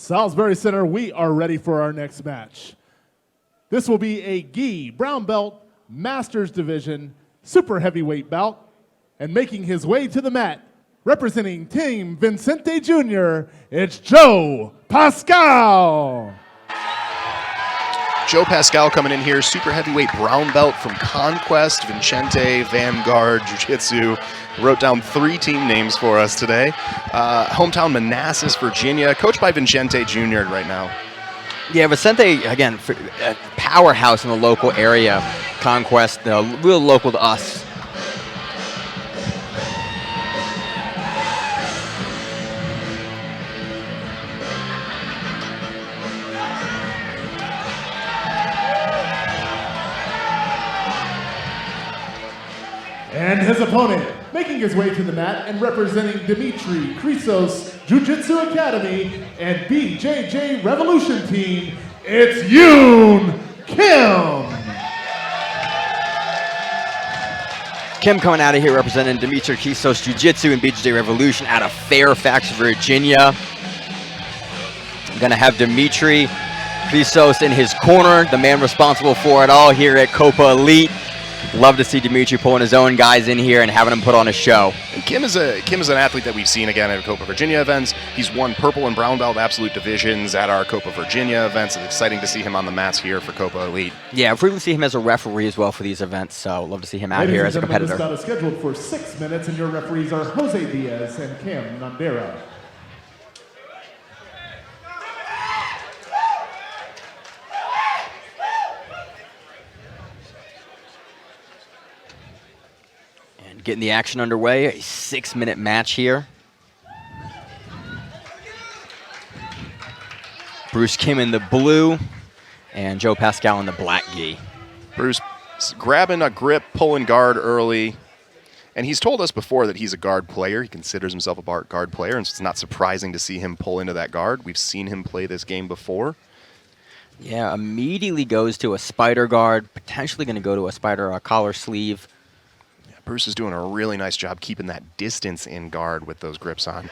Salisbury Center, we are ready for our next match. This will be a gi brown belt Masters Division super heavyweight bout, and making his way to the mat, representing Team Vicente Jr., it's Joe Pascale. Joe Pascale coming in here, super heavyweight brown belt from Conquest, Vicente, Vanguard, Jiu-Jitsu. Wrote down 3 team names for us today. Hometown Manassas, Virginia, coached by Vicente Jr. right now. Yeah, Vicente, again, a powerhouse in the local area. Conquest, real local to us. And his opponent, making his way to the mat and representing Dimitri, Chrisos, Jiu-Jitsu Academy, and BJJ Revolution Team, it's Yoon Kim. Kim coming out of here representing Dimitri, Chrisos, Jiu-Jitsu, and BJJ Revolution out of Fairfax, Virginia. I'm going to have Dimitri, Chrisos in his corner, the man responsible for it all here at Copa Elite. Love to see Dimitri pulling his own guys in here and having them put on a show. And Kim is an athlete that we've seen again at Copa Virginia events. He's won purple and brown belt absolute divisions at our Copa Virginia events. It's exciting to see him on the mats here for Copa Elite. Yeah, I've frequently seen him as a referee as well for these events, so love to see him out here as a competitor. This bout is scheduled for 6 minutes, and your referees are Jose Diaz and Kim Nandera. Getting the action underway, a 6-minute match here. Bruce Kim in the blue and Joe Pascale in the black gi. Bruce grabbing a grip, pulling guard early. And he's told us before that he's a guard player. He considers himself a guard player, and so it's not surprising to see him pull into that guard. We've seen him play this game before. Yeah, immediately goes to a spider guard, potentially going to go to a spider collar sleeve. Bruce is doing a really nice job keeping that distance in guard with those grips on.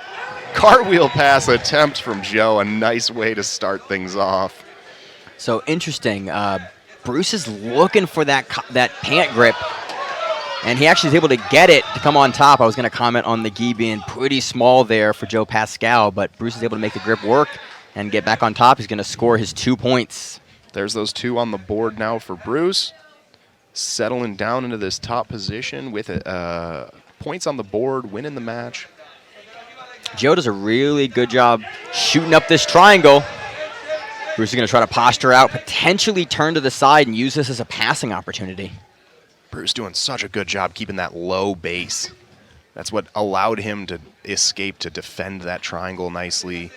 Cartwheel pass attempt from Joe, a nice way to start things off. So interesting. Bruce is looking for that pant grip, and he actually is able to get it to come on top. I was going to comment on the gi being pretty small there for Joe Pascale, but Bruce is able to make the grip work and get back on top. He's going to score his 2 points. There's those 2 on the board now for Bruce. Settling down into this top position with points on the board, winning the match. Joe does a really good job shooting up this triangle. Bruce is going to try to posture out, potentially turn to the side and use this as a passing opportunity. Bruce doing such a good job keeping that low base. That's what allowed him to escape, to defend that triangle nicely.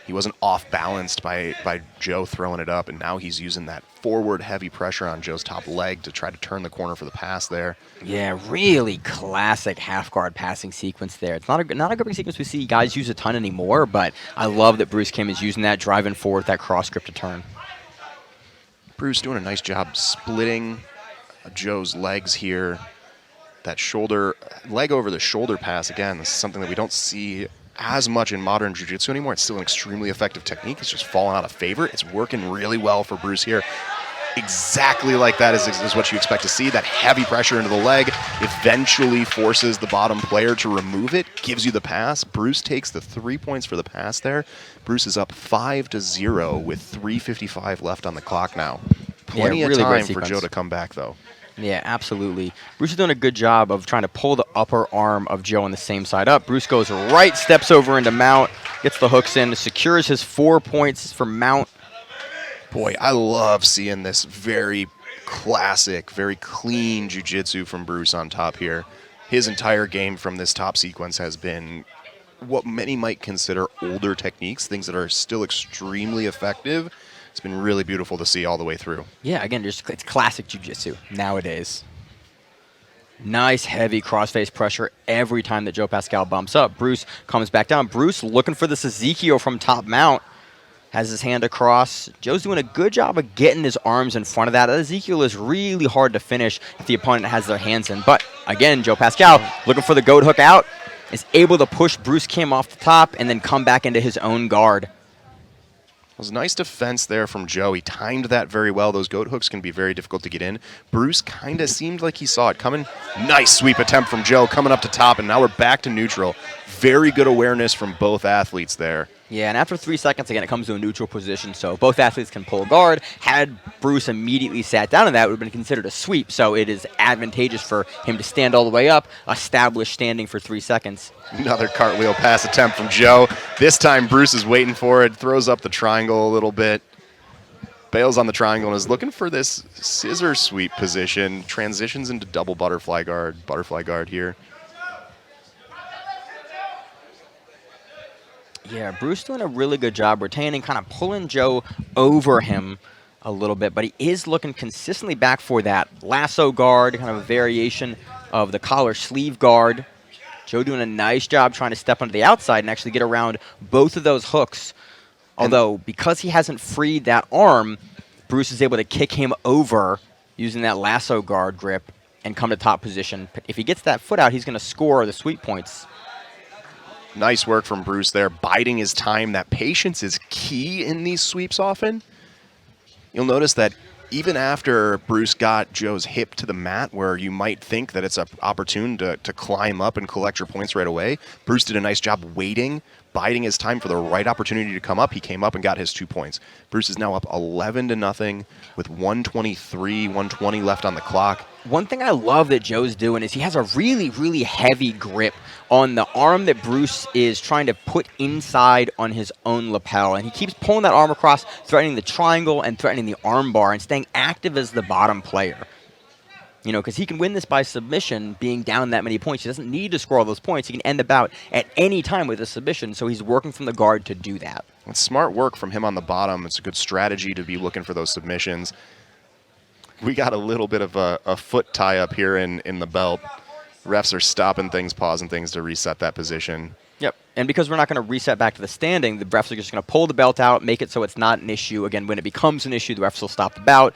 He wasn't off balanced by Joe throwing it up, and now he's using that forward heavy pressure on Joe's top leg to try to turn the corner for the pass there. Yeah, really classic half guard passing sequence there. It's not a gripping sequence we see guys use a ton anymore, but I love that Bruce Kim is using that, driving forward that cross grip to turn. Bruce doing a nice job splitting Joe's legs here. That shoulder, leg over the shoulder pass, again, this is something that we don't see as much in modern jiu-jitsu anymore. It's still an extremely effective technique. It's just fallen out of favor. It's working really well for Bruce here. Exactly like that is what you expect to see. That heavy pressure into the leg eventually forces the bottom player to remove it, gives you the pass. Bruce takes the 3 points for the pass there. Bruce is up 5-0 with 3:55 left on the clock now. Plenty of time for Joe to come back, though. Yeah, absolutely. Bruce is doing a good job of trying to pull the upper arm of Joe on the same side up. Bruce goes right, steps over into mount, gets the hooks in, secures his 4 points for mount. Boy, I love seeing this very classic, very clean jiu-jitsu from Bruce on top here. His entire game from this top sequence has been what many might consider older techniques, things that are still extremely effective. It's been really beautiful to see all the way through. Yeah, again, it's classic jiu-jitsu nowadays. Nice, heavy cross-face pressure every time that Joe Pascale bumps up. Bruce comes back down. Bruce looking for this Ezekiel from top mount. Has his hand across. Joe's doing a good job of getting his arms in front of that. Ezekiel is really hard to finish if the opponent has their hands in. But, again, Joe Pascale looking for the goat hook out. Is able to push Bruce Kim off the top and then come back into his own guard. It was nice defense there from Joe. He timed that very well. Those goat hooks can be very difficult to get in. Bruce kind of seemed like he saw it coming. Nice sweep attempt from Joe coming up to top, and now we're back to neutral. Very good awareness from both athletes there. Yeah, and after 3 seconds, again, it comes to a neutral position, so both athletes can pull guard. Had Bruce immediately sat down on that, it would have been considered a sweep, so it is advantageous for him to stand all the way up, establish standing for 3 seconds. Another cartwheel pass attempt from Joe. This time, Bruce is waiting for it, throws up the triangle a little bit, bails on the triangle, and is looking for this scissor sweep position. Transitions into double butterfly guard here. Yeah, Bruce doing a really good job retaining, kind of pulling Joe over him a little bit, but he is looking consistently back for that lasso guard, kind of a variation of the collar sleeve guard. Joe doing a nice job trying to step onto the outside and actually get around both of those hooks. Although, because he hasn't freed that arm, Bruce is able to kick him over using that lasso guard grip and come to top position. If he gets that foot out, he's going to score the sweep points. Nice work from Bruce there, biding his time. That patience is key in these sweeps often. You'll notice that even after Bruce got Joe's hip to the mat, where you might think that it's an opportune to climb up and collect your points right away, Bruce did a nice job waiting, biding his time for the right opportunity to come up. He came up and got his 2 points. Bruce is now up 11-0 with 1:23, 1:20 left on the clock. One thing I love that Joe's doing is he has a really, really heavy grip on the arm that Bruce is trying to put inside on his own lapel. And he keeps pulling that arm across, threatening the triangle and threatening the arm bar and staying active as the bottom player. You know, because he can win this by submission being down that many points. He doesn't need to score all those points. He can end the bout at any time with a submission, so he's working from the guard to do that. It's smart work from him on the bottom. It's a good strategy to be looking for those submissions. We got a little bit of a foot tie up here in the belt. Refs are stopping things, pausing things to reset that position. Yep, and because we're not going to reset back to the standing, the refs are just going to pull the belt out, make it so it's not an issue. Again, when it becomes an issue, the refs will stop the bout,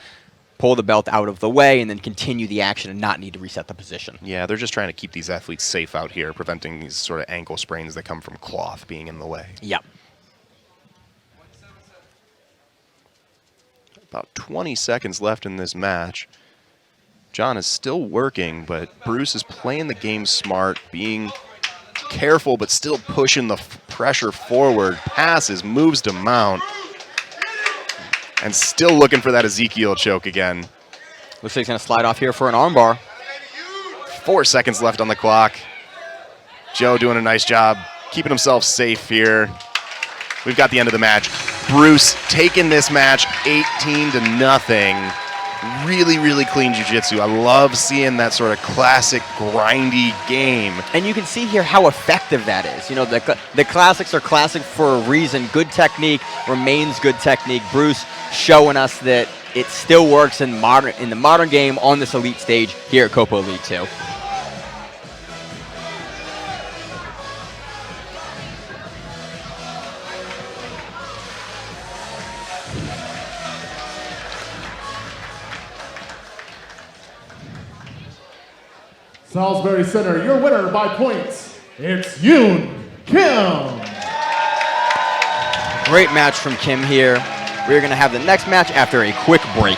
pull the belt out of the way, and then continue the action and not need to reset the position. Yeah, they're just trying to keep these athletes safe out here, preventing these sort of ankle sprains that come from cloth being in the way. Yep. About 20 seconds left in this match. John is still working, but Bruce is playing the game smart, being careful, but still pushing the pressure forward. Passes, moves to mount, and still looking for that Ezekiel choke again. Looks like he's going to slide off here for an armbar. 4 seconds left on the clock. Joe doing a nice job, keeping himself safe here. We've got the end of the match. Bruce taking this match 18-0. Really, really clean jiu-jitsu. I love seeing that sort of classic grindy game. And you can see here how effective that is. You know, the classics are classic for a reason. Good technique remains good technique. Bruce showing us that it still works in the modern game on this elite stage here at Copa Elite 2. Salisbury Center, your winner by points, it's Yoon Kim. Great match from Kim here. We're going to have the next match after a quick break.